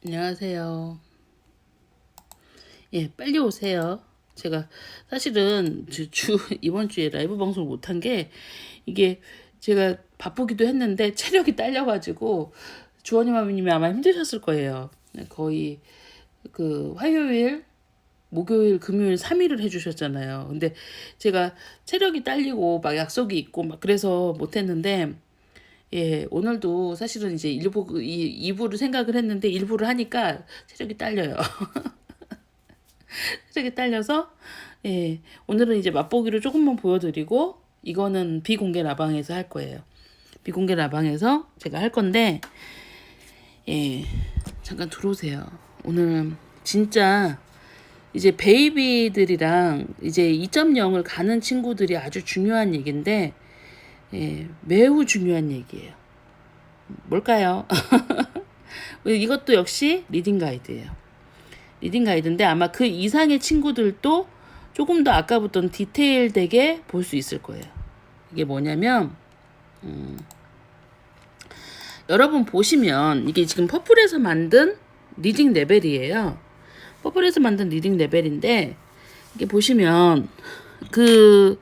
안녕하세요. 예, 빨리 오세요. 제가 사실은 이번 주에 라이브 방송을 못한 게 이게 제가 바쁘기도 했는데 체력이 딸려가지고 주원이 마미님이 아마 힘드셨을 거예요. 거의 그 화요일, 목요일, 금요일 3일을 해주셨잖아요. 근데 제가 체력이 딸리고 막 약속이 있고 막 그래서 못했는데 예, 오늘도 사실은 이제 2부를 생각을 했는데 1부를 하니까 체력이 딸려요. 체력이 딸려서, 예, 오늘은 이제 맛보기를 조금만 보여드리고, 이거는 비공개 라방에서 할 거예요. 비공개 라방에서 제가 할 건데, 예, 잠깐 들어오세요. 오늘 진짜 이제 베이비들이랑 이제 2.0을 가는 친구들이 아주 중요한 얘기인데, 예, 매우 중요한 얘기예요. 뭘까요? 이것도 역시 리딩 가이드예요. 리딩 가이드인데 아마 그 이상의 친구들도 조금 더 아까 보던 디테일되게 볼 수 있을 거예요. 이게 뭐냐면 여러분 보시면 이게 지금 퍼플에서 만든 리딩 레벨이에요. 퍼플에서 만든 리딩 레벨인데 이게 보시면 그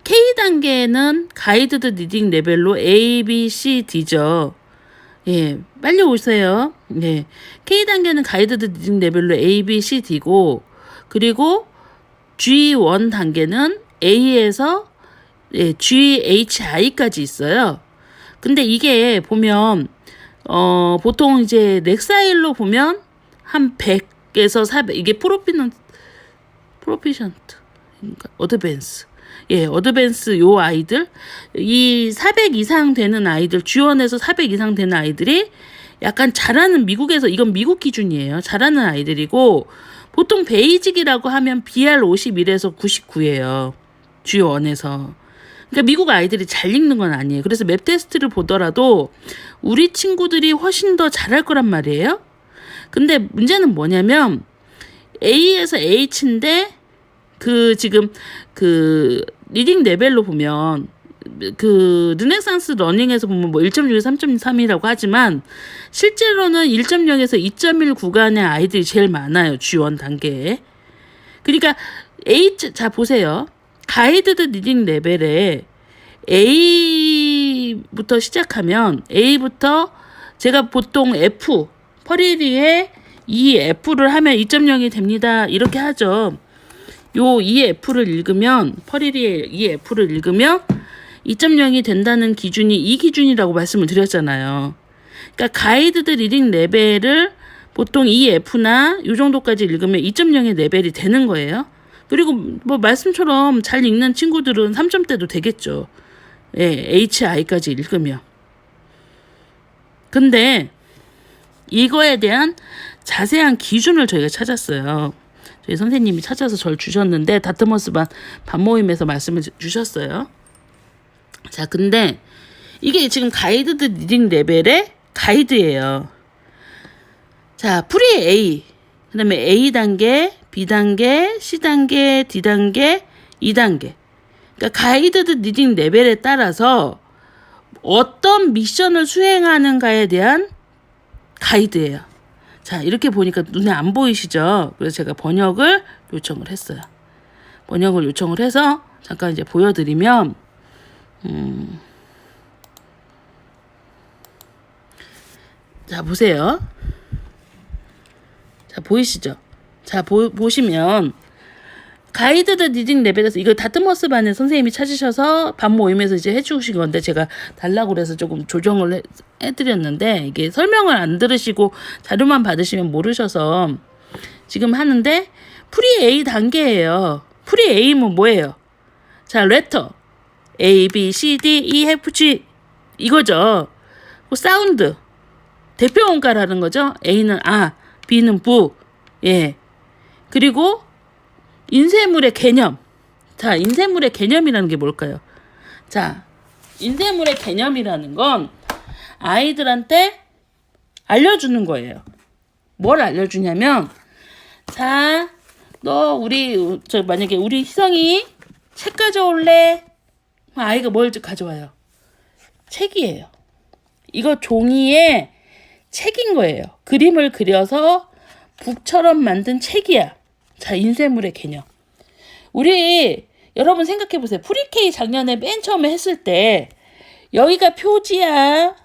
K단계는 가이드드 리딩 레벨로 A, B, C, D죠. 예, 빨리 오세요. 예. K단계는 가이드드 리딩 레벨로 A, B, C, D고, 그리고 G1 단계는 A에서 예, GHI까지 있어요. 근데 이게 보면, 보통 이제 렉사일로 보면 한 100에서 400, 이게 프로피션트, 그러니까 어드밴스. 예, 어드밴스 요 아이들, 이 400 이상 되는 아이들, G1에서 400 이상 되는 아이들이 약간 잘하는 미국에서, 이건 미국 기준이에요. 잘하는 아이들이고, 보통 베이직이라고 하면 BR 51에서 99예요. G1에서. 그러니까 미국 아이들이 잘 읽는 건 아니에요. 그래서 맵 테스트를 보더라도 우리 친구들이 훨씬 더 잘할 거란 말이에요. 근데 문제는 뭐냐면 A에서 H인데 지금 리딩 레벨로 보면 르네상스 러닝에서 보면 뭐 1.6에서 3.3이라고 하지만 실제로는 1.0에서 2.1 구간의 아이들이 제일 많아요. G1 단계에. 그러니까 자 보세요. 가이드드 리딩 레벨에 A부터 시작하면 A부터 제가 보통 F 퍼리리에 이 F를 하면 2.0이 됩니다. 이렇게 하죠. 요 EF를 읽으면 퍼리리의 EF를 읽으면 2.0이 된다는 기준이 이 기준이라고 말씀을 드렸잖아요. 그러니까 가이드드 리딩 레벨을 보통 EF나 요 정도까지 읽으면 2.0의 레벨이 되는 거예요. 그리고 뭐 말씀처럼 잘 읽는 친구들은 3점대도 되겠죠. 예, HI까지 읽으면. 근데 이거에 대한 자세한 기준을 저희가 찾았어요. 저희 선생님이 찾아서 저를 주셨는데 다트머스 반 모임에서 말씀을 주셨어요. 자, 근데 이게 지금 가이드드 리딩 레벨의 가이드예요. 자, 프리 A, 그 다음에 A 단계, B 단계, C 단계, D 단계, E 단계. 그러니까 가이드드 리딩 레벨에 따라서 어떤 미션을 수행하는가에 대한 가이드예요. 자, 이렇게 보니까 눈에 안 보이시죠? 그래서 제가 번역을 요청을 했어요. 번역을 요청을 해서 잠깐 이제 보여드리면, 자, 보세요. 자, 보이시죠? 자, 보시면, 가이드드 리딩 레벨에서 이거 다트머스 반에 선생님이 찾으셔서 반 모임에서 이제 해주신 건데 제가 달라고 그래서 조금 조정을 해드렸는데 이게 설명을 안 들으시고 자료만 받으시면 모르셔서 지금 하는데 프리 A 단계예요. 프리 A는 뭐예요? 자, 레터 A, B, C, D, E, F, G 이거죠. 사운드 대표 원가라는 거죠. A는 아, B는 부, 예. 그리고 인쇄물의 개념. 자, 인쇄물의 개념이라는 게 뭘까요? 자, 인쇄물의 개념이라는 건 아이들한테 알려주는 거예요. 뭘 알려주냐면, 자, 만약에 우리 희성이 책 가져올래? 아이가 뭘 가져와요? 책이에요. 이거 종이에 책인 거예요. 그림을 그려서 북처럼 만든 책이야. 자, 인쇄물의 개념. 우리 여러분 생각해 보세요. 프리케이 작년에 맨 처음에 했을 때 여기가 표지야.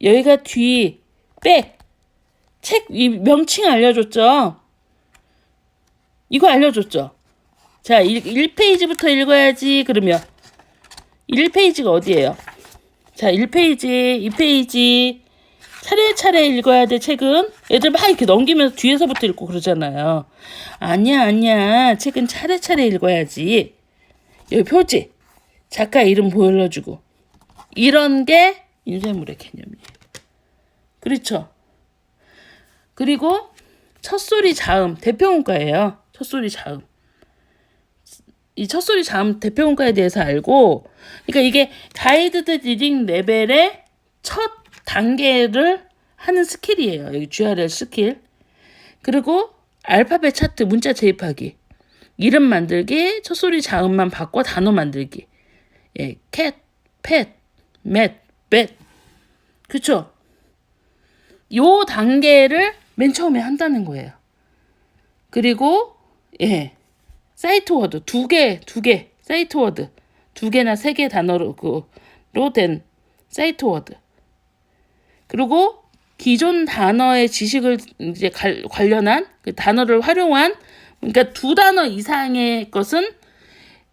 여기가 뒤, 백. 책 이 명칭 알려줬죠? 이거 알려줬죠? 자, 1페이지부터 읽어야지. 그러면 1페이지가 어디예요? 자, 1페이지, 2페이지 차례차례 읽어야 돼. 책은 애들 막 이렇게 넘기면서 뒤에서부터 읽고 그러잖아요. 아니야. 책은 차례차례 읽어야지. 여기 표지, 작가 이름 보여주고 이런 게 인쇄물의 개념이에요. 그렇죠? 그리고 첫소리 자음 대표문과예요. 첫소리 자음. 이 첫소리 자음 대표문과에 대해서 알고, 그러니까 이게 가이드드 리딩 레벨의 첫 단계를 하는 스킬이에요. 여기 GRL 스킬. 그리고 알파벳 차트, 문자 재입하기, 이름 만들기, 첫소리 자음만 바꿔 단어 만들기. 예, 캣, 팻, 맷, 뱃. 그쵸? 요 단계를 맨 처음에 한다는 거예요. 그리고 예, 사이트 워드 두 개, 사이트 워드 2개나 3개 단어로 된 사이트 워드. 그리고 기존 단어의 지식을 이제 관련한 그 단어를 활용한, 그러니까 2단어 이상의 것은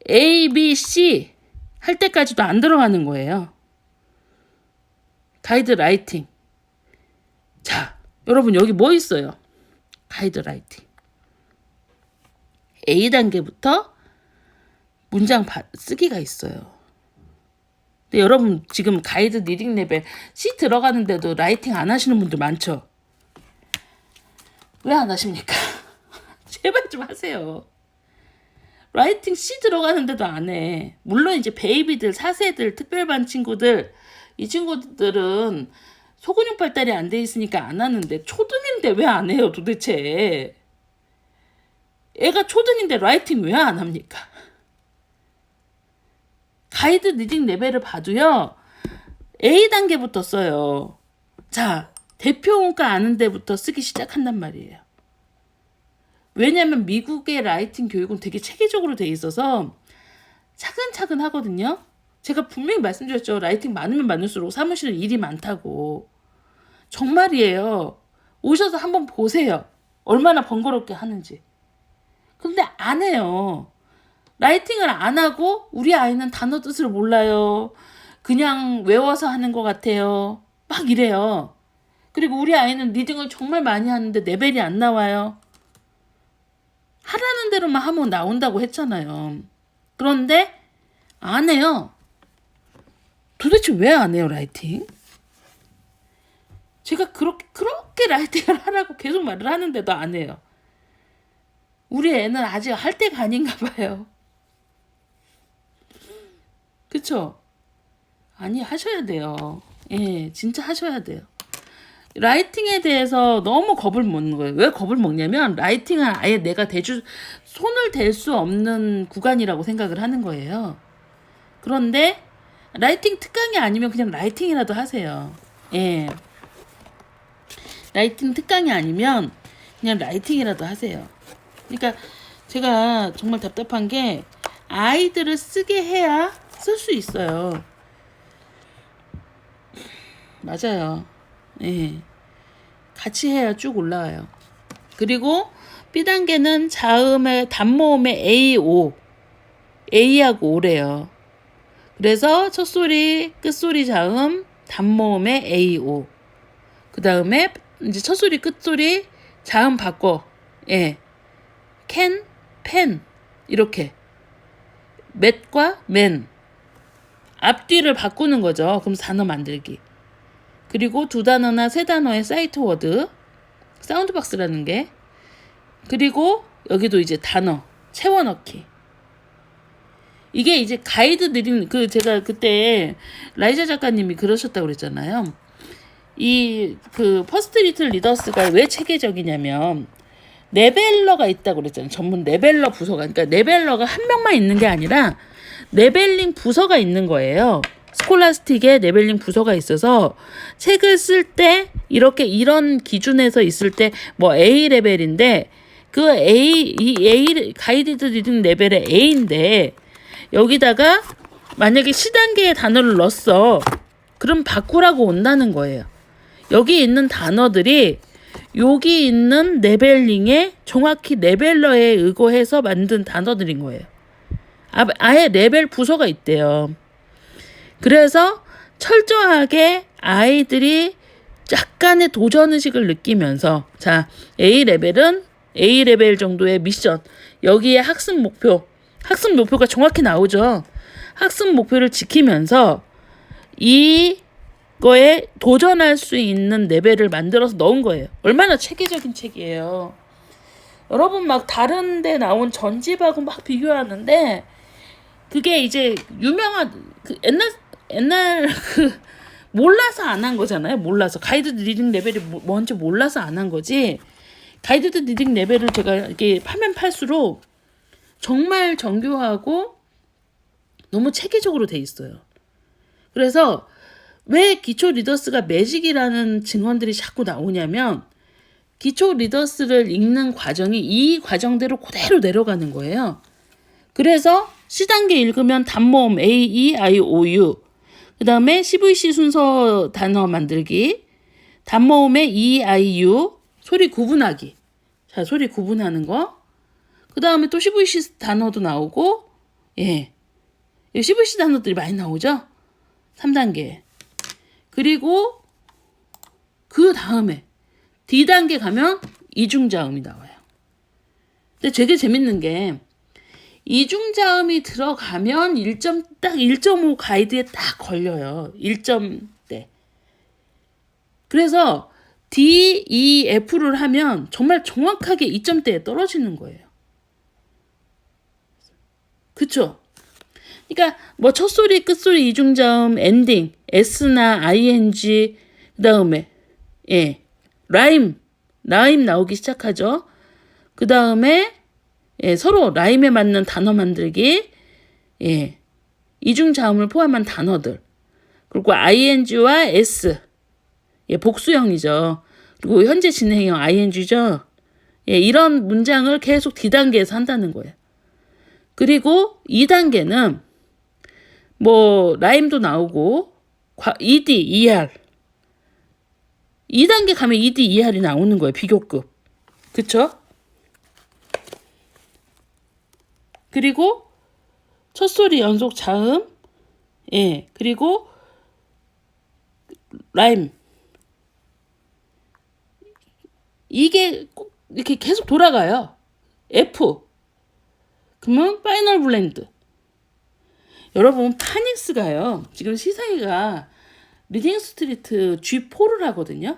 A, B, C 할 때까지도 안 들어가는 거예요. 가이드 라이팅. 자, 여러분 여기 뭐 있어요? 가이드 라이팅. A단계부터 문장 쓰기가 있어요. 근데 여러분 지금 가이드 리딩 레벨 C 들어가는데도 라이팅 안 하시는 분들 많죠? 왜 안 하십니까? 제발 좀 하세요. 라이팅 C 들어가는데도 안 해. 물론 이제 베이비들, 4세들, 특별반 친구들, 이 친구들은 소근육 발달이 안 돼 있으니까 안 하는데, 초등인데 왜 안 해요 도대체? 애가 초등인데 라이팅 왜 안 합니까? 가이드 리딩 레벨을 봐도요, A단계부터 써요. 자, 대표문과 아는 데부터 쓰기 시작한단 말이에요. 왜냐면 미국의 라이팅 교육은 되게 체계적으로 돼 있어서 차근차근 하거든요. 제가 분명히 말씀드렸죠. 라이팅 많으면 많을수록 사무실은 일이 많다고. 정말이에요. 오셔서 한번 보세요. 얼마나 번거롭게 하는지. 근데 안 해요. 라이팅을 안 하고 우리 아이는 단어 뜻을 몰라요. 그냥 외워서 하는 것 같아요. 막 이래요. 그리고 우리 아이는 리딩을 정말 많이 하는데 레벨이 안 나와요. 하라는 대로만 하면 나온다고 했잖아요. 그런데 안 해요. 도대체 왜 안 해요, 라이팅? 제가 그렇게 라이팅을 하라고 계속 말을 하는데도 안 해요. 우리 애는 아직 할 때가 아닌가 봐요. 그쵸? 아니, 하셔야 돼요. 예, 진짜 하셔야 돼요. 라이팅에 대해서 너무 겁을 먹는 거예요. 왜 겁을 먹냐면 라이팅은 아예 내가 손을 댈 수 없는 구간이라고 생각을 하는 거예요. 그런데 라이팅 특강이 아니면 그냥 라이팅이라도 하세요. 예. 라이팅 특강이 아니면 그냥 라이팅이라도 하세요. 그러니까 제가 정말 답답한 게, 아이들을 쓰게 해야 쓸 수 있어요. 맞아요. 예. 같이 해야 쭉 올라와요. 그리고 B단계는 자음의 단모음의 A, O. A하고 O래요. 그래서 첫소리, 끝소리 자음, 단모음의 A, O. 그 다음에 이제 첫소리, 끝소리 자음 바꿔. 예. 캔, 펜. 이렇게. 맷과 맨. 앞뒤를 바꾸는 거죠. 그럼 단어 만들기. 그리고 2단어나 3단어의 사이트 워드, 사운드박스라는 게. 그리고 여기도 이제 단어 채워넣기. 이게 이제 가이드 리딩, 제가 그때 라이자 작가님이 그러셨다고 그랬잖아요. 퍼스트 리틀 리더스가 왜 체계적이냐면 레벨러가 있다고 그랬잖아요. 전문 레벨러 부서가. 그러니까 레벨러가 한 명만 있는 게 아니라 레벨링 부서가 있는 거예요. 스콜라스틱의 레벨링 부서가 있어서 책을 쓸 때 이렇게 이런 기준에서 있을 때 뭐 A 레벨인데 그 A 가이드 리딩 레벨의 A인데 여기다가 만약에 C단계의 단어를 넣었어. 그럼 바꾸라고 온다는 거예요. 여기 있는 단어들이 여기 있는 레벨링에 정확히 레벨러에 의거해서 만든 단어들인 거예요. 아예 레벨 부서가 있대요. 그래서 철저하게 아이들이 약간의 도전의식을 느끼면서 자, A레벨은 A레벨 정도의 미션, 여기에 학습 목표가 정확히 나오죠. 학습 목표를 지키면서 이거에 도전할 수 있는 레벨을 만들어서 넣은 거예요. 얼마나 체계적인 책이에요. 여러분 막 다른 데 나온 전집하고 막 비교하는데 그게 이제 유명한 그 옛날 그 몰라서 안 한 거잖아요. 몰라서 가이드 리딩 레벨이 뭔지 몰라서 안 한 거지. 가이드 리딩 레벨을 제가 이렇게 파면 팔수록 정말 정교하고 너무 체계적으로 돼 있어요. 그래서 왜 기초 리더스가 매직이라는 증언들이 자꾸 나오냐면 기초 리더스를 읽는 과정이 이 과정대로 그대로 내려가는 거예요. 그래서 C단계 읽으면 단모음 A, E, I, O, U 그 다음에 CVC 순서 단어 만들기 단모음의 E, I, U 소리 구분하기 자 소리 구분하는 거 그 다음에 또 CVC 단어도 나오고 예 CVC 단어들이 많이 나오죠. 3단계 그리고 그 다음에 D단계 가면 이중자음이 나와요. 근데 되게 재밌는 게 이중자음이 들어가면 딱 1.5 가이드에 딱 걸려요. 1점대. 그래서 D, E, F를 하면 정말 정확하게 2점대에 떨어지는 거예요. 그쵸? 그러니까 뭐 첫소리, 끝소리, 이중자음, 엔딩, S나 ING 그 다음에 예 라임 나오기 시작하죠. 그 다음에 예, 서로 라임에 맞는 단어 만들기, 예, 이중자음을 포함한 단어들, 그리고 ing와 s, 예, 복수형이죠. 그리고 현재 진행형 ing죠. 예, 이런 문장을 계속 D단계에서 한다는 거예요. 그리고 2단계는 뭐 라임도 나오고 ed, er. 2단계 가면 ed, er이 나오는 거예요. 비교급. 그쵸? 그리고 첫소리 연속 자음, 예, 그리고 라임. 이게 꼭 이렇게 계속 돌아가요. F. 그러면 파이널 블렌드. 여러분 파닉스가요. 지금 시사회가 리딩 스트리트 G4를 하거든요.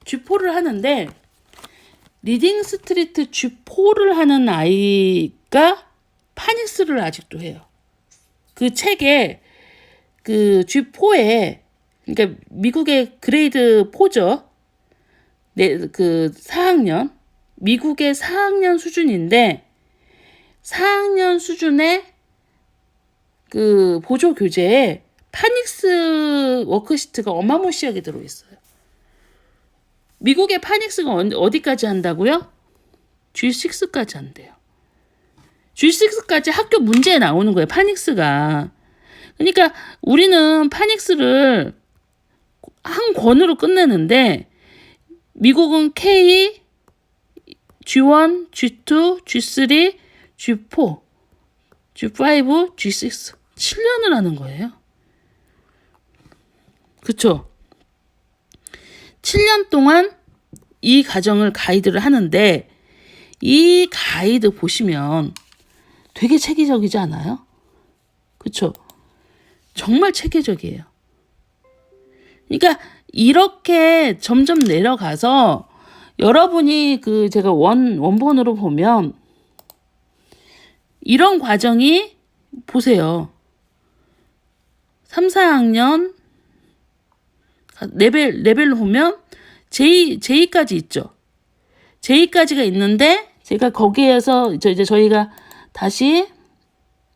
G4를 하는데 리딩 스트리트 G4를 하는 아이가 파닉스를 아직도 해요. 그 책에 그 G4에 그러니까 미국의 그레이드 4죠. 네, 그 4학년 미국의 4학년 수준인데 4학년 수준의 그 보조 교재에 파닉스 워크시트가 어마무시하게 들어있어요. 미국의 파닉스가 어디까지 한다고요? G6까지 한대요. G6까지 학교 문제에 나오는 거예요. 파닉스가. 그러니까 우리는 파닉스를 한 권으로 끝내는데 미국은 K, G1, G2, G3, G4, G5, G6 7년을 하는 거예요. 그쵸? 7년 동안 이 과정을 가이드를 하는데 이 가이드 보시면 되게 체계적이지 않아요? 그쵸? 정말 체계적이에요. 그러니까 이렇게 점점 내려가서 여러분이 그 제가 원본으로 보면 이런 과정이 보세요. 3, 4학년 레벨로 보면 J까지 있죠. J까지가 있는데 제가 거기에서 이제 저희가 다시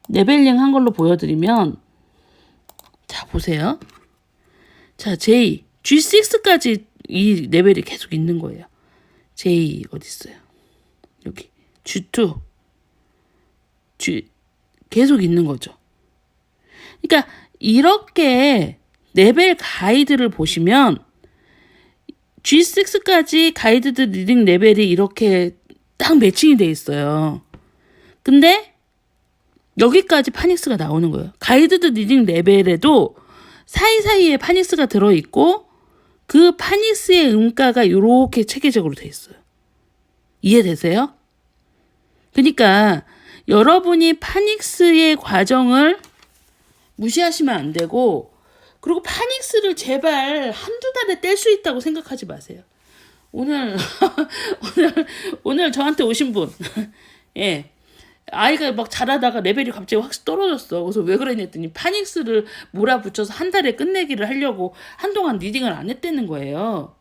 레벨링 한 걸로 보여드리면 자 보세요. 자, J, G6까지 이 레벨이 계속 있는 거예요. J 어디 있어요? 여기 G2, G 계속 있는 거죠. 그러니까 이렇게 레벨 가이드를 보시면 G6까지 가이드드 리딩 레벨이 이렇게 딱 매칭이 돼 있어요. 근데 여기까지 파닉스가 나오는 거예요. 가이드드 리딩 레벨에도 사이사이에 파닉스가 들어있고 그 파닉스의 음가가 이렇게 체계적으로 돼 있어요. 이해되세요? 그러니까 여러분이 파닉스의 과정을 무시하시면 안 되고, 그리고 파닉스를 제발 한두 달에 뗄 수 있다고 생각하지 마세요. 오늘 오늘 저한테 오신 분 예, 아이가 막 자라다가 레벨이 갑자기 확 떨어졌어. 그래서 왜 그러냐 했더니 파닉스를 몰아붙여서 한 달에 끝내기를 하려고 한동안 리딩을 안 했다는 거예요.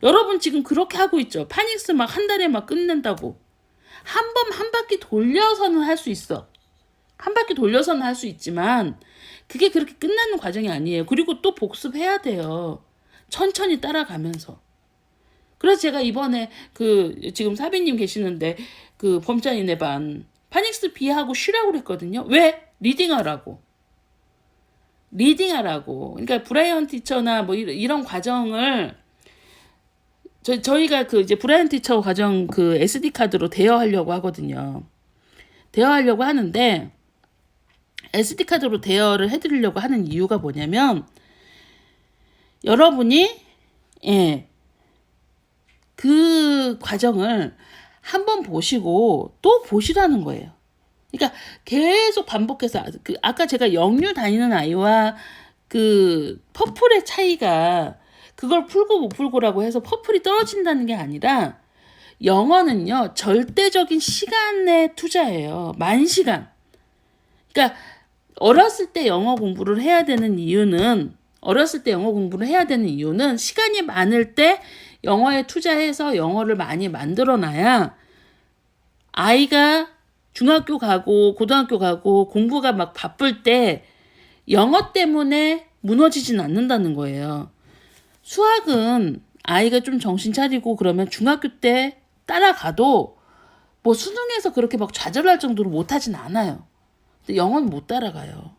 여러분 지금 그렇게 하고 있죠. 파닉스 막 한 달에 막 끝낸다고. 한 바퀴 돌려서는 할 수 있어. 한 바퀴 돌려서는 할 수 있지만 그게 그렇게 끝나는 과정이 아니에요. 그리고 또 복습해야 돼요. 천천히 따라가면서. 그래서 제가 이번에 지금 사비님 계시는데 범짠이네 반 파닉스 B하고 쉬라고 그랬거든요. 왜? 리딩하라고. 그러니까 브라이언 티처나 뭐 이런 과정을 저희가 이제 브라이언 티처 과정 SD 카드로 대여하려고 하거든요. 대여하려고 하는데 SD 카드로 대여를 해드리려고 하는 이유가 뭐냐면 여러분이 그 과정을 한번 보시고 또 보시라는 거예요. 그러니까 계속 반복해서 아까 제가 영유 다니는 아이와 퍼플의 차이가 그걸 풀고 못 풀고라고 해서 퍼플이 떨어진다는 게 아니라 영어는요 절대적인 시간의 투자예요. 만시간. 그러니까 어렸을 때 영어 공부를 해야 되는 이유는 시간이 많을 때 영어에 투자해서 영어를 많이 만들어놔야 아이가 중학교 가고 고등학교 가고 공부가 막 바쁠 때 영어 때문에 무너지진 않는다는 거예요. 수학은 아이가 좀 정신 차리고 그러면 중학교 때 따라가도 뭐 수능에서 그렇게 막 좌절할 정도로 못하진 않아요. 근데 영어는 못 따라가요.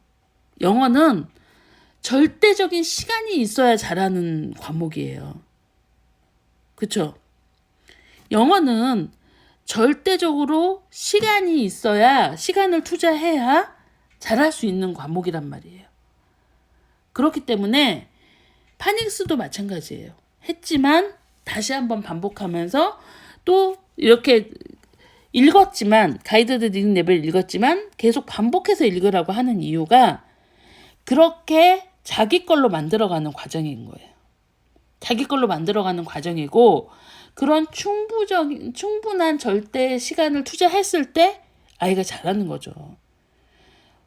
영어는 절대적인 시간이 있어야 잘하는 과목이에요. 그쵸? 영어는 절대적으로 시간이 있어야, 시간을 투자해야 잘할 수 있는 과목이란 말이에요. 그렇기 때문에 파닉스도 마찬가지예요. 했지만 다시 한번 반복하면서 또 이렇게 읽었지만, 가이드드 리딩 레벨 읽었지만 계속 반복해서 읽으라고 하는 이유가 그렇게 자기 걸로 만들어가는 과정인 거예요. 자기 걸로 만들어가는 과정이고, 그런 충분한 절대 시간을 투자했을 때 아이가 잘하는 거죠.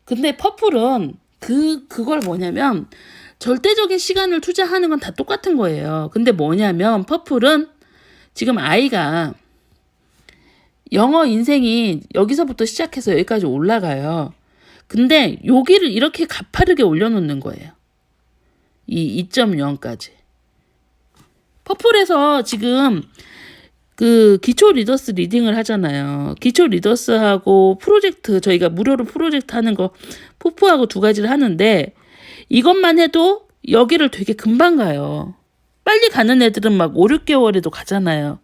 근데 퍼플은 그걸 뭐냐면 절대적인 시간을 투자하는 건 다 똑같은 거예요. 근데 뭐냐면 퍼플은 지금 아이가 영어 인생이 여기서부터 시작해서 여기까지 올라가요. 근데 여기를 이렇게 가파르게 올려놓는 거예요. 이 2.0까지. 퍼플에서 지금 기초 리더스 리딩을 하잖아요. 기초 리더스하고 프로젝트, 저희가 무료로 프로젝트 하는 거 포프하고 2가지를 하는데 이것만 해도 여기를 되게 금방 가요. 빨리 가는 애들은 막 5, 6개월에도 가잖아요.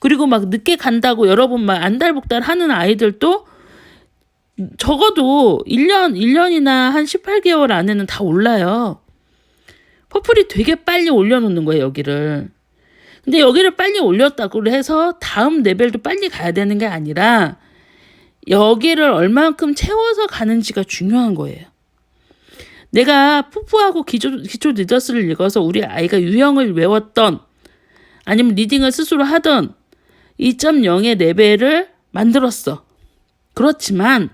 그리고 막 늦게 간다고 여러분 막 안달복달 하는 아이들도 적어도 1년이나 한 18개월 안에는 다 올라요. 퍼플이 되게 빨리 올려놓는 거예요, 여기를. 근데 여기를 빨리 올렸다고 해서 다음 레벨도 빨리 가야 되는 게 아니라 여기를 얼만큼 채워서 가는지가 중요한 거예요. 내가 푸푸하고 기초 리더스를 읽어서 우리 아이가 유형을 외웠던 아니면 리딩을 스스로 하던 2.0의 레벨을 만들었어. 그렇지만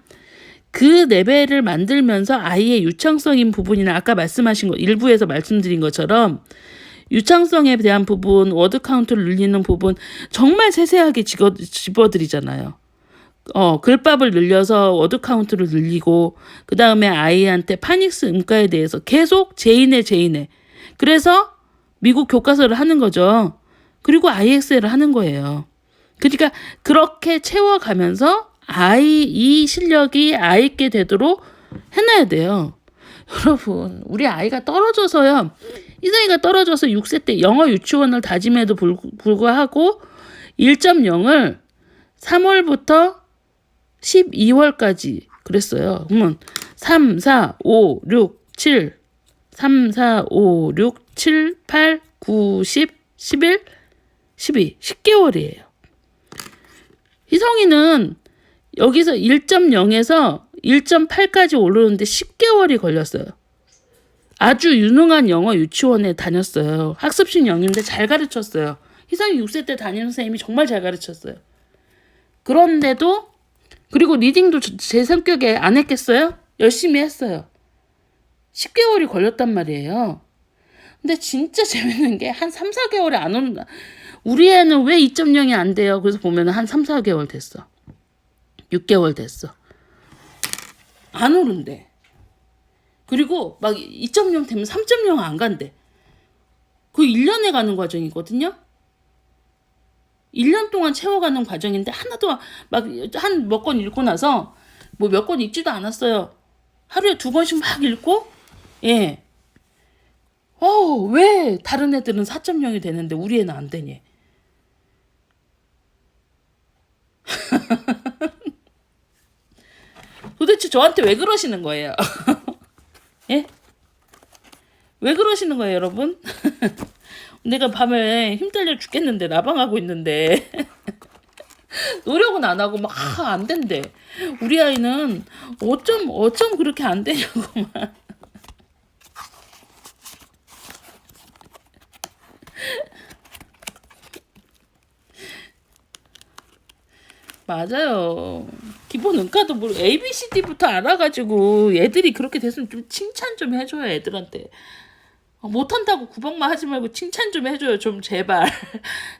그 레벨을 만들면서 아이의 유창성인 부분이나 아까 말씀하신 거, 일부에서 말씀드린 것처럼 유창성에 대한 부분, 워드 카운트를 늘리는 부분 정말 세세하게 집어드리잖아요. 글밥을 늘려서 워드 카운트를 늘리고 그 다음에 아이한테 파닉스 음가에 대해서 계속 제인해. 그래서 미국 교과서를 하는 거죠. 그리고 IXL을 하는 거예요. 그러니까 그렇게 채워가면서 이 실력이 아이께 되도록 해놔야 돼요. 여러분, 우리 아이가 떨어져서요. 이상이가 떨어져서 6세 때 영어 유치원을 다짐해도 불구하고 1.0을 3월부터 12월까지 그랬어요. 그러면 3, 4, 5, 6, 7, 3, 4, 5, 6, 7, 8, 9, 10, 11, 12, 10개월이에요. 희성이는 여기서 1.0에서 1.8까지 오르는데 10개월이 걸렸어요. 아주 유능한 영어 유치원에 다녔어요. 학습식 영인데 잘 가르쳤어요. 희성이 6세 때 담임 선생님이 정말 잘 가르쳤어요. 그런데도 그리고 리딩도 제 성격에 안 했겠어요? 열심히 했어요. 10개월이 걸렸단 말이에요. 근데 진짜 재밌는 게 한 3, 4개월에 안 온다. 우리 애는 왜 2.0이 안 돼요? 그래서 보면 한 3, 4개월 됐어. 6개월 됐어. 안 오른대. 그리고 막 2.0 되면 3.0 안 간대. 그 1년에 가는 과정이거든요. 1년 동안 채워가는 과정인데 하나도 막 한 몇 권 읽고 나서 뭐 몇 권 읽지도 않았어요. 하루에 2권씩 막 읽고 예. 왜 다른 애들은 4.0이 되는데 우리 애는 안 되니? 도대체 저한테 왜 그러시는 거예요? 예? 왜 그러시는 거예요, 여러분? 내가 밤에 힘 딸려 죽겠는데 라방하고 있는데 노력은 안 하고 막 안 된대. 우리 아이는 어쩜 그렇게 안 되냐고 막. 맞아요. 기본 음가도 모르고 ABCD부터 알아가지고 애들이 그렇게 됐으면 좀 칭찬 좀 해줘요, 애들한테. 못한다고 구박만 하지 말고 칭찬 좀 해줘요, 좀 제발.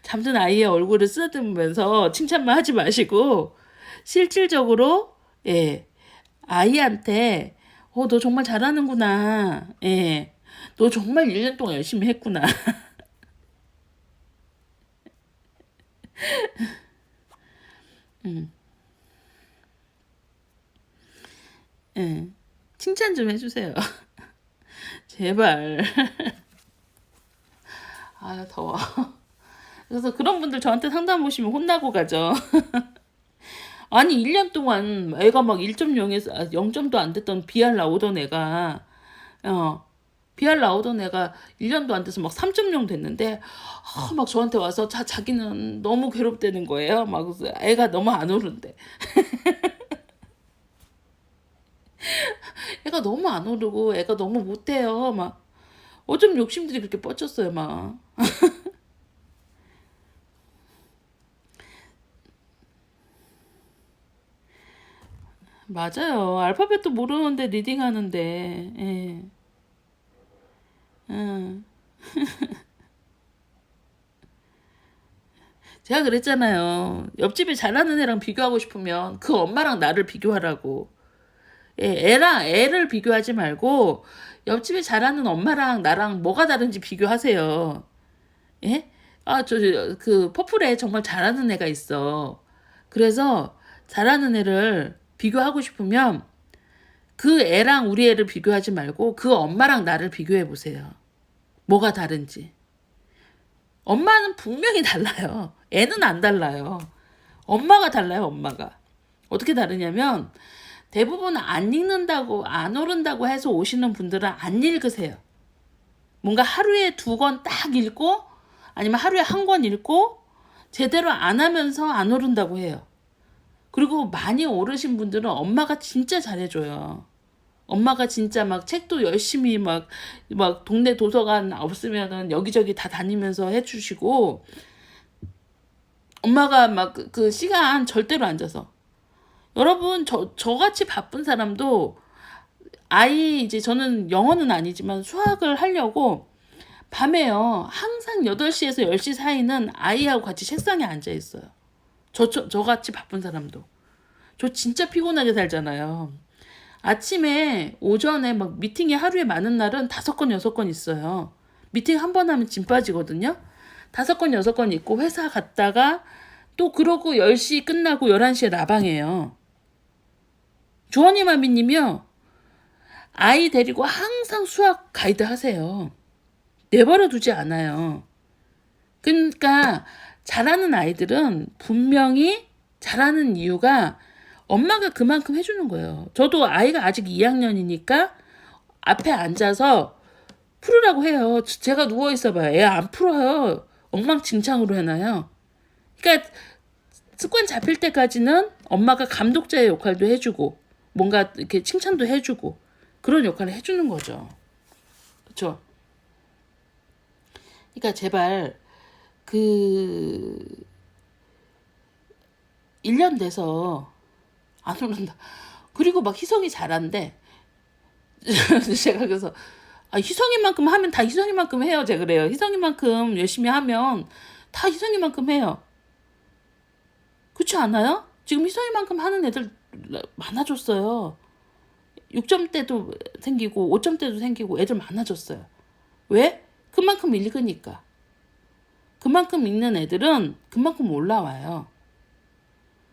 잠든 아이의 얼굴을 쓰다듬으면서 칭찬만 하지 마시고 실질적으로 예 아이한테 너 정말 잘하는구나. 예. 너 정말 1년 동안 열심히 했구나. 예. 칭찬 좀 해주세요. 제발. 아, 더워. 그래서 그런 분들 저한테 상담 오시면 혼나고 가죠. 아니, 1년 동안 애가 막 1.0에서 0점도 안 됐던 BR 나오던 애가 BR 나오던 애가 1년도 안 돼서 막 3.0 됐는데 막 저한테 와서 자기는 너무 괴롭다는 거예요. 막 애가 너무 안 오른대. 애가 너무 안 오르고 애가 너무 못해요. 막 어쩜 욕심들이 그렇게 뻗쳤어요. 막 맞아요. 알파벳도 모르는데 리딩하는데 예. 응. 제가 그랬잖아요. 옆집에 잘하는 애랑 비교하고 싶으면 그 엄마랑 나를 비교하라고. 예, 애를 비교하지 말고 옆집에 잘하는 엄마랑 나랑 뭐가 다른지 비교하세요. 예? 그 퍼플에 정말 잘하는 애가 있어. 그래서 잘하는 애를 비교하고 싶으면 그 애랑 우리 애를 비교하지 말고 그 엄마랑 나를 비교해 보세요. 뭐가 다른지. 엄마는 분명히 달라요. 애는 안 달라요. 엄마가 달라요, 엄마가. 어떻게 다르냐면 대부분 안 읽는다고 안 오른다고 해서 오시는 분들은 안 읽으세요. 뭔가 하루에 2권 딱 읽고 아니면 하루에 1권 읽고 제대로 안 하면서 안 오른다고 해요. 그리고 많이 오르신 분들은 엄마가 진짜 잘해줘요. 엄마가 진짜 막 책도 열심히 막 동네 도서관 없으면은 여기저기 다 다니면서 해주시고 엄마가 막 그 시간 절대로 앉아서 여러분 저같이 바쁜 사람도 아이 이제 저는 영어는 아니지만 수학을 하려고 밤에요 항상 8시에서 10시 사이는 아이하고 같이 책상에 앉아 있어요. 저같이 바쁜 사람도 저 진짜 피곤하게 살잖아요. 아침에 오전에 막 미팅이 하루에 많은 날은 5건 6건 있어요. 미팅 한 번 하면 진 빠지거든요. 5건 6건 있고 회사 갔다가 또 그러고 10시 끝나고 11시에 라방해요. 주원이 마미님이요. 아이 데리고 항상 수학 가이드 하세요. 내버려 두지 않아요. 그러니까 잘하는 아이들은 분명히 잘하는 이유가 엄마가 그만큼 해주는 거예요. 저도 아이가 아직 2학년이니까 앞에 앉아서 풀으라고 해요. 제가 누워있어봐요. 애 안 풀어요. 엉망진창으로 해놔요. 그러니까 습관 잡힐 때까지는 엄마가 감독자의 역할도 해주고 뭔가 이렇게 칭찬도 해주고 그런 역할을 해주는 거죠. 그렇죠? 그러니까 제발 1년 돼서 안 오른다. 그리고 막 희성이 잘한대. 제가 그래서 희성이만큼 하면 다 희성이만큼 해요. 제가 그래요. 희성이만큼 열심히 하면 다 희성이만큼 해요. 그렇지 않아요? 지금 희성이만큼 하는 애들 많아졌어요. 6점대도 생기고 5점대도 생기고 애들 많아졌어요. 왜? 그만큼 읽으니까. 그만큼 읽는 애들은 그만큼 올라와요.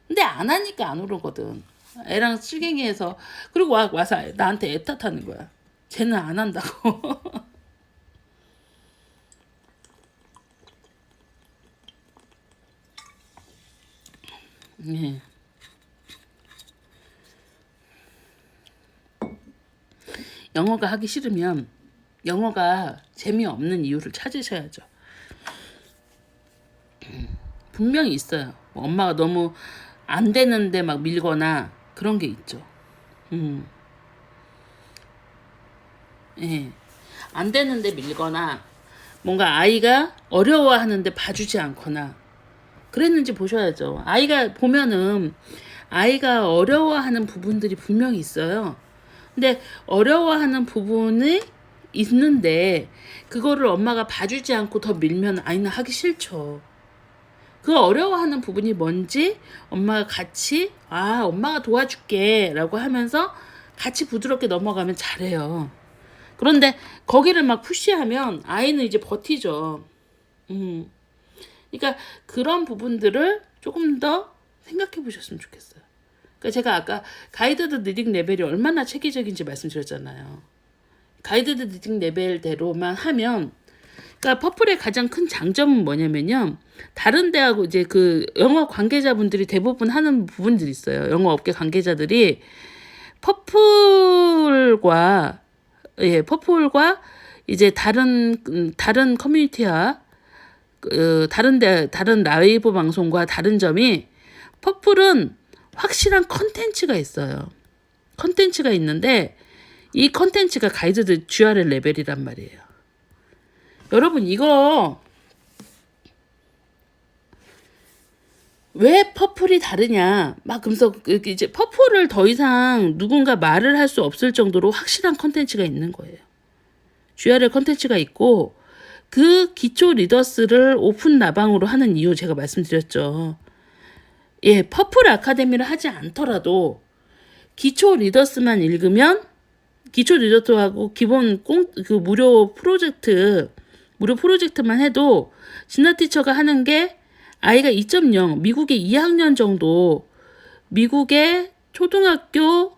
근데 안 하니까 안 오르거든. 애랑 실갱이해서 그리고 와서 나한테 애 탓하는 거야. 쟤는 안 한다고. 네. 영어가 하기 싫으면 영어가 재미없는 이유를 찾으셔야죠. 분명히 있어요. 엄마가 너무 안 되는데 막 밀거나 그런 게 있죠. 예. 안 되는데 밀거나 뭔가 아이가 어려워하는데 봐주지 않거나 그랬는지 보셔야죠. 아이가 보면은 아이가 어려워하는 부분들이 분명히 있어요. 근데 어려워하는 부분이 있는데 그거를 엄마가 봐주지 않고 더 밀면 아이는 하기 싫죠. 그 어려워하는 부분이 뭔지 엄마가 같이 엄마가 도와줄게 라고 하면서 같이 부드럽게 넘어가면 잘해요. 그런데 거기를 막 푸시하면 아이는 이제 버티죠. 그러니까 그런 부분들을 조금 더 생각해 보셨으면 좋겠어요. 그러니까 제가 아까 가이드드 리딩 레벨이 얼마나 체계적인지 말씀드렸잖아요. 가이드드 리딩 레벨대로만 하면 그러니까 퍼플의 가장 큰 장점은 뭐냐면요. 다른 데하고 이제 그 영어 관계자분들이 대부분 하는 부분들이 있어요. 영어 업계 관계자들이 퍼플과 이제 다른 커뮤니티와 다른 라이브 방송과 다른 점이 퍼플은 확실한 컨텐츠가 있어요. 컨텐츠가 있는데 이 컨텐츠가 가이드드 GRL 레벨이란 말이에요. 여러분 이거 왜 퍼플이 다르냐 막 그러면서 이제 퍼플을 더 이상 누군가 말을 할 수 없을 정도로 확실한 컨텐츠가 있는 거예요. GRL 컨텐츠가 있고 그 기초 리더스를 오픈 나방으로 하는 이유 제가 말씀드렸죠. 예, 퍼플 아카데미를 하지 않더라도 기초 리더스만 읽으면 기초 리더스하고 기본 그 무료 프로젝트만 해도 진아 티처가 하는 게 아이가 2.0 미국의 2학년 정도 미국의 초등학교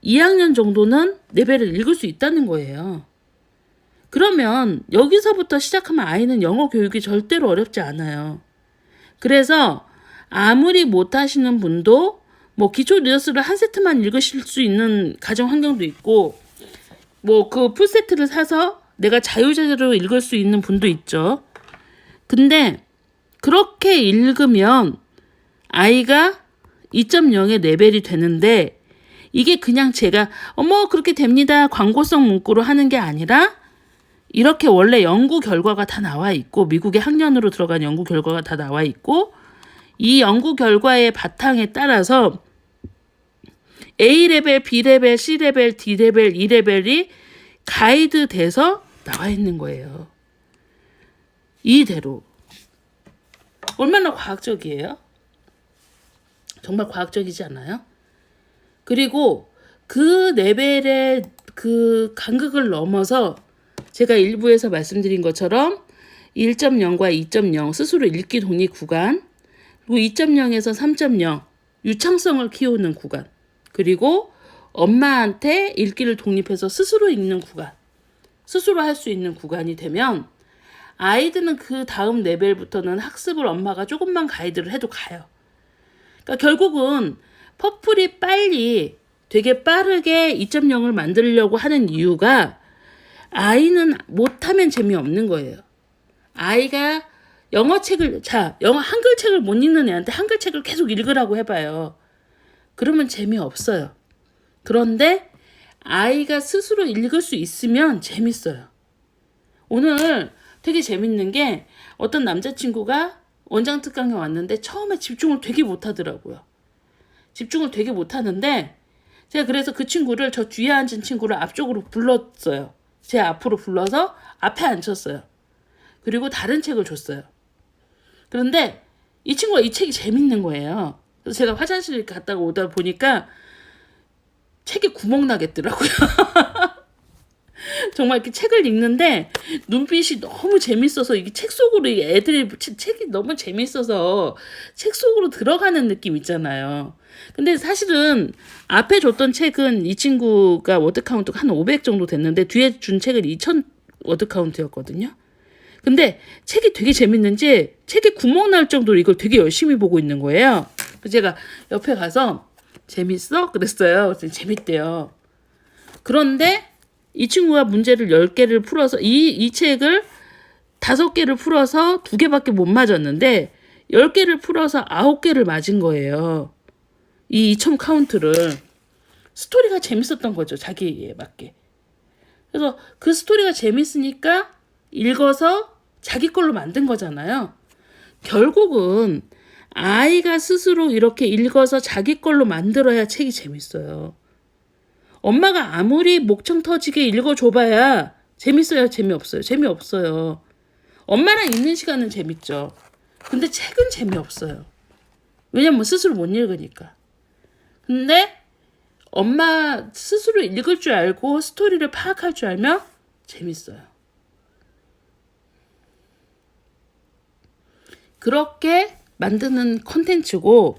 2학년 정도는 레벨을 읽을 수 있다는 거예요. 그러면 여기서부터 시작하면 아이는 영어 교육이 절대로 어렵지 않아요. 그래서 아무리 못하시는 분도 뭐 기초 리더스를 한 세트만 읽으실 수 있는 가정 환경도 있고 뭐 그 풀세트를 사서 내가 자유자재로 읽을 수 있는 분도 있죠. 근데 그렇게 읽으면 아이가 2.0의 레벨이 되는데 이게 그냥 제가 그렇게 됩니다 광고성 문구로 하는 게 아니라 이렇게 원래 연구 결과가 다 나와 있고 미국의 학년으로 들어간 연구 결과가 다 나와 있고 이 연구 결과의 바탕에 따라서 A레벨, B레벨, C레벨, D레벨, E레벨이 가이드 돼서 나와 있는 거예요. 이대로. 얼마나 과학적이에요? 정말 과학적이지 않아요? 그리고 그 레벨의 그 간극을 넘어서 제가 일부에서 말씀드린 것처럼 1.0과 2.0 스스로 읽기 독립 구간, 그리고 2.0에서 3.0 유창성을 키우는 구간, 그리고 엄마한테 읽기를 독립해서 스스로 읽는 구간, 스스로 할 수 있는 구간이 되면 아이들은 그 다음 레벨부터는 학습을 엄마가 조금만 가이드를 해도 가요. 그러니까 결국은 퍼플이 빨리 되게 빠르게 2.0을 만들려고 하는 이유가 아이는 못하면 재미없는 거예요. 아이가 영어 한글책을 못 읽는 애한테 한글책을 계속 읽으라고 해봐요. 그러면 재미없어요. 그런데 아이가 스스로 읽을 수 있으면 재밌어요. 오늘 되게 재밌는 게 어떤 남자친구가 원장 특강에 왔는데 처음에 집중을 되게 못하더라고요. 집중을 되게 못하는데 제가 그래서 그 친구를 저 뒤에 앉은 친구를 앞쪽으로 불렀어요. 제 앞으로 불러서 앞에 앉혔어요. 그리고 다른 책을 줬어요. 그런데 이 친구가 이 책이 재밌는 거예요. 그래서 제가 화장실 갔다가 오다 보니까 책에 구멍 나겠더라고요. 정말 이렇게 책을 읽는데 눈빛이 너무 재밌어서 이게 책 속으로 애들이 책이 너무 재밌어서 책 속으로 들어가는 느낌 있잖아요. 근데 사실은 앞에 줬던 책은 이 친구가 워드 카운트가 한 500 정도 됐는데 뒤에 준 책은 2000 워드 카운트였거든요. 근데 책이 되게 재밌는지 책에 구멍 날 정도로 이걸 되게 열심히 보고 있는 거예요. 그래서 제가 옆에 가서 재밌어? 그랬어요. 그래서 재밌대요. 그런데 이 친구가 문제를 10개를 풀어서 이 책을 5개를 풀어서 2개밖에 못 맞았는데 10개를 풀어서 9개를 맞은 거예요. 이 2000 카운트를. 스토리가 재밌었던 거죠. 자기에 맞게. 그래서 그 스토리가 재밌으니까 읽어서 자기 걸로 만든 거잖아요. 결국은 아이가 스스로 이렇게 읽어서 자기 걸로 만들어야 책이 재밌어요. 엄마가 아무리 목청 터지게 읽어줘봐야 재밌어요, 재미없어요? 재미없어요. 엄마랑 있는 시간은 재밌죠. 근데 책은 재미없어요. 왜냐면 스스로 못 읽으니까. 근데 엄마 스스로 읽을 줄 알고 스토리를 파악할 줄 알면 재밌어요. 그렇게 만드는 콘텐츠고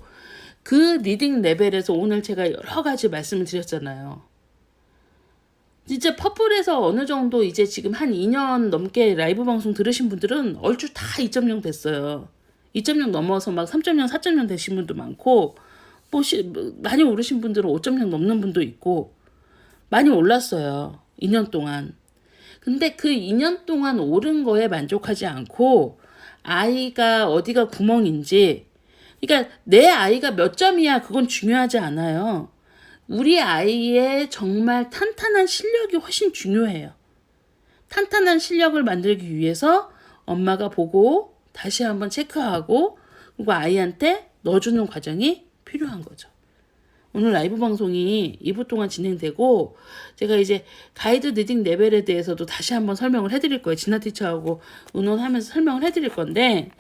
그 리딩 레벨에서 오늘 제가 여러 가지 말씀을 드렸잖아요. 진짜 퍼플에서 어느 정도 이제 지금 한 2년 넘게 라이브 방송 들으신 분들은 얼추 다 2.0 됐어요. 2.0 넘어서 막 3.0, 4.0 되신 분도 많고 많이 오르신 분들은 5.0 넘는 분도 있고 많이 올랐어요. 2년 동안. 근데 그 2년 동안 오른 거에 만족하지 않고 아이가 어디가 구멍인지, 그러니까 내 아이가 몇 점이야 그건 중요하지 않아요. 우리 아이의 정말 탄탄한 실력이 훨씬 중요해요. 탄탄한 실력을 만들기 위해서 엄마가 보고 다시 한번 체크하고 그리고 아이한테 넣어주는 과정이 필요한 거죠. 오늘 라이브 방송이 2부 동안 진행되고 제가 이제 가이드 리딩 레벨에 대해서도 다시 한번 설명을 해드릴 거예요. 진아 티처하고 의논하면서 설명을 해드릴 건데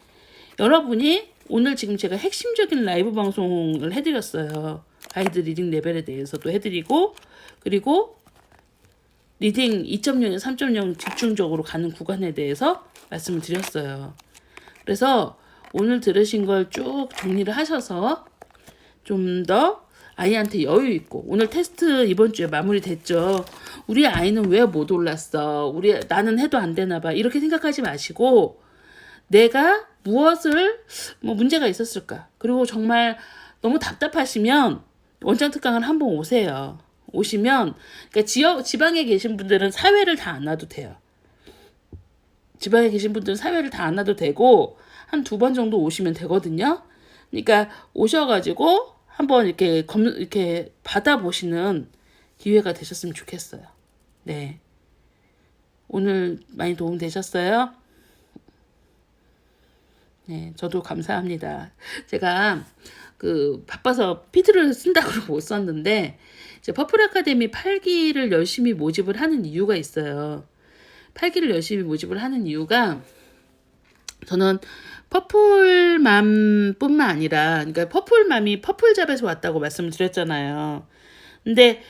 여러분이 오늘 지금 제가 핵심적인 라이브 방송을 해드렸어요. 가이드 리딩 레벨에 대해서도 해드리고 그리고 리딩 2.0에서 3.0 집중적으로 가는 구간에 대해서 말씀을 드렸어요. 그래서 오늘 들으신 걸 쭉 정리를 하셔서 좀 더 아이한테 여유 있고 오늘 테스트 이번 주에 마무리됐죠. 우리 아이는 왜 못 올랐어? 나는 해도 안 되나 봐. 이렇게 생각하지 마시고 내가 무엇을 문제가 있었을까? 그리고 정말 너무 답답하시면 원장 특강을 한번 오세요. 오시면 그러니까 지방에 계신 분들은 사회를 다 안 와도 돼요. 지방에 계신 분들은 사회를 다 안 와도 되고 한 2번 정도 오시면 되거든요. 그러니까 오셔가지고 한번 이렇게 받아보시는 기회가 되셨으면 좋겠어요. 네. 오늘 많이 도움 되셨어요? 네, 저도 감사합니다. 제가 바빠서 피드를 쓴다고 못 썼는데 이제 퍼플 아카데미 8기를 열심히 모집을 하는 이유가 있어요. 8기를 열심히 모집을 하는 이유가 저는 퍼플맘뿐만 아니라, 그러니까 퍼플맘이 퍼플잡에서 왔다고 말씀을 드렸잖아요. 근데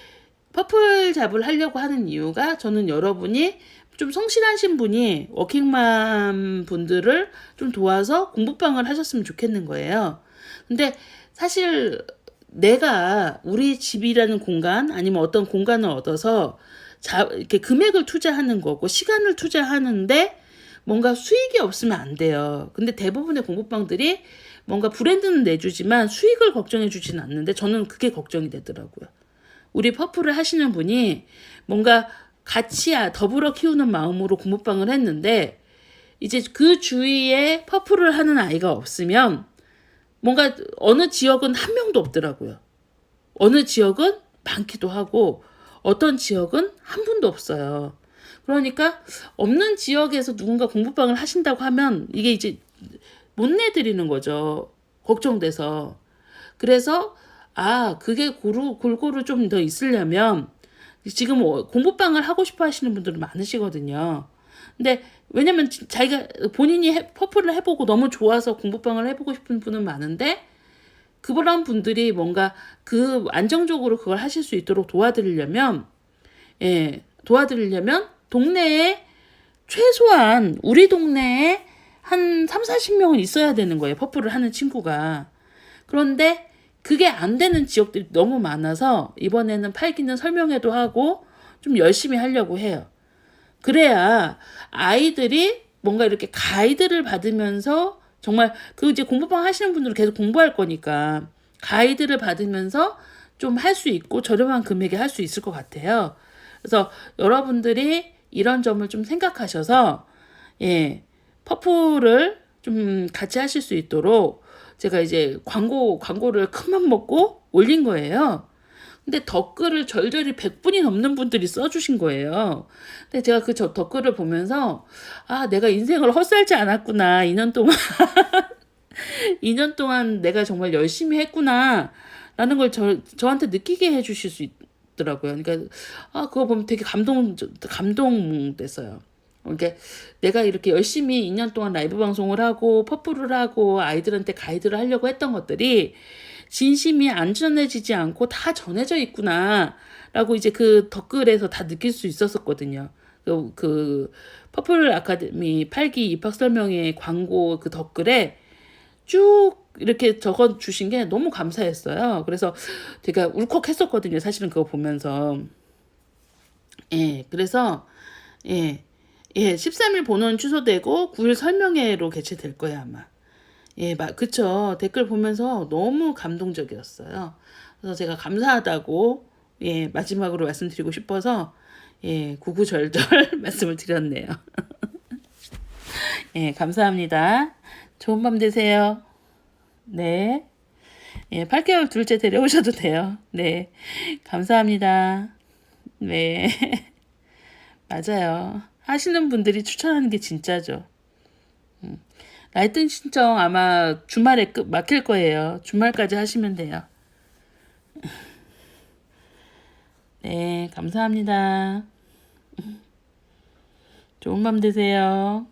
퍼플잡을 하려고 하는 이유가, 저는 여러분이 좀 성실하신 분이 워킹맘 분들을 좀 도와서 공부방을 하셨으면 좋겠는 거예요. 근데 사실 내가 우리 집이라는 공간, 아니면 어떤 공간을 얻어서 이렇게 금액을 투자하는 거고 시간을 투자하는데 뭔가 수익이 없으면 안 돼요. 근데 대부분의 공부방들이 뭔가 브랜드는 내주지만 수익을 걱정해 주진 않는데, 저는 그게 걱정이 되더라고요. 우리 퍼플을 하시는 분이 뭔가 같이 더불어 키우는 마음으로 공부방을 했는데, 이제 그 주위에 퍼플을 하는 아이가 없으면 뭔가 어느 지역은 한 명도 없더라고요. 어느 지역은 많기도 하고 어떤 지역은 한 분도 없어요. 그러니까 없는 지역에서 누군가 공부방을 하신다고 하면 이게 이제 못 내드리는 거죠. 걱정돼서. 그래서 그게 골고루 좀 더 있으려면, 지금 공부방을 하고 싶어 하시는 분들은 많으시거든요. 근데 왜냐면 자기가 본인이 퍼플을 해보고 너무 좋아서 공부방을 해보고 싶은 분은 많은데, 그런 분들이 뭔가 그 안정적으로 그걸 하실 수 있도록 도와드리려면 동네에 최소한 우리 동네에 한 3, 40명은 있어야 되는 거예요. 퍼플을 하는 친구가. 그런데 그게 안 되는 지역들이 너무 많아서 이번에는 팔기는 설명회도 하고 좀 열심히 하려고 해요. 그래야 아이들이 뭔가 이렇게 가이드를 받으면서, 정말 이제 공부방 하시는 분들은 계속 공부할 거니까 가이드를 받으면서 좀 할 수 있고 저렴한 금액에 할 수 있을 것 같아요. 그래서 여러분들이 이런 점을 좀 생각하셔서 퍼플을 좀 같이 하실 수 있도록 제가 이제 광고를 큰맘 먹고 올린 거예요. 근데 댓글을 절절히 100분이 넘는 분들이 써주신 거예요. 근데 제가 그 댓글을 보면서 내가 인생을 헛살지 않았구나. 2년 동안 2년 동안 내가 정말 열심히 했구나 라는 걸 저한테 느끼게 해주실 수 있더라고요. 그러니까 그거 보면 되게 감동됐어요. 그러니까 내가 이렇게 열심히 2년 동안 라이브 방송을 하고 퍼플을 하고 아이들한테 가이드를 하려고 했던 것들이 진심이 안 전해지지 않고 다 전해져 있구나 라고 이제 그 댓글에서 다 느낄 수 있었거든요. 그 퍼플 아카데미 8기 입학 설명회 광고 그 댓글에 쭉 이렇게 적어 주신 게 너무 감사했어요. 그래서 제가 울컥했었거든요. 사실은 그거 보면서. 그래서 13일 본원 취소되고 9일 설명회로 개최될 거예요, 아마. 그쵸. 댓글 보면서 너무 감동적이었어요. 그래서 제가 감사하다고, 마지막으로 말씀드리고 싶어서, 구구절절 말씀을 드렸네요. 감사합니다. 좋은 밤 되세요. 네. 8개월 둘째 데려오셔도 돼요. 네. 감사합니다. 네. 맞아요. 하시는 분들이 추천하는 게 진짜죠. 라이팅 신청 아마 주말에 막힐 거예요. 주말까지 하시면 돼요. 네, 감사합니다. 좋은 밤 되세요.